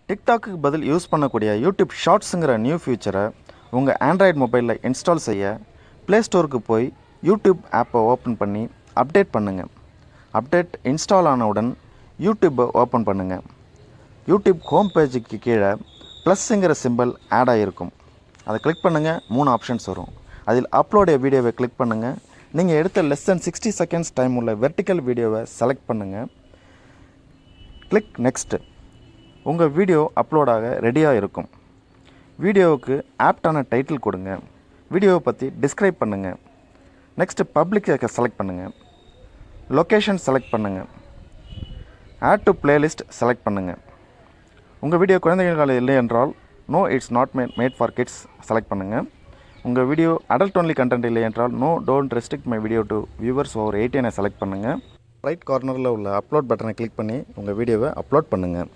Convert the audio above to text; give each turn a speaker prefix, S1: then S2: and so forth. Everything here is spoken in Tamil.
S1: டிக்டாக்கு பதில் யூஸ் பண்ணக்கூடிய யூடியூப் ஷார்ட்ஸுங்கிற நியூ ஃபியூச்சரை உங்கள் ஆண்ட்ராய்டு மொபைலில் இன்ஸ்டால் செய்ய ப்ளே ஸ்டோருக்கு போய் யூடியூப் ஆப்பை ஓப்பன் பண்ணி அப்டேட் பண்ணுங்கள். அப்டேட் இன்ஸ்டால் ஆனவுடன் யூடியூப்பை ஓப்பன் பண்ணுங்கள். யூடியூப் ஹோம் பேஜுக்கு கீழே ப்ளஸ்ஸுங்கிற சிம்பிள் ஆட் ஆகிருக்கும். அதை கிளிக் பண்ணுங்கள். 3 ஆப்ஷன்ஸ் வரும். அதில் அப்லோடைய வீடியோவை கிளிக் பண்ணுங்கள். நீங்கள் எடுத்த லெஸ் தென் 60 செகண்ட்ஸ் டைம் உள்ள வெர்டிக்கல் வீடியோவை செலக்ட் பண்ணுங்கள். Click next. உங்கள் வீடியோ அப்லோடாக ரெடியாக இருக்கும். வீடியோவுக்கு ஆப்டான டைட்டில் கொடுங்க. வீடியோவை பற்றி டிஸ்கிரைப் பண்ணுங்கள். நெக்ஸ்ட்டு பப்ளிக்கை செலக்ட் பண்ணுங்கள். லொக்கேஷன் செலக்ட் பண்ணுங்கள். ஆட் டு பிளேலிஸ்ட் செலக்ட் பண்ணுங்கள். உங்கள் வீடியோ குழந்தைகள் இல்லை என்றால் no it's not made for kids select பண்ணுங்கள். உங்கள் வீடியோ அடல்ட் ஒன்லி கண்டென்ட் இல்லை என்றால் no don't restrict my video to viewers over 18 select பண்ணுங்கள். ரைட் கார்னரில் உள்ள அப்லோட் பட்டனை கிளிக் பண்ணி உங்கள் வீடியோவை அப்லோட் பண்ணுங்கள்.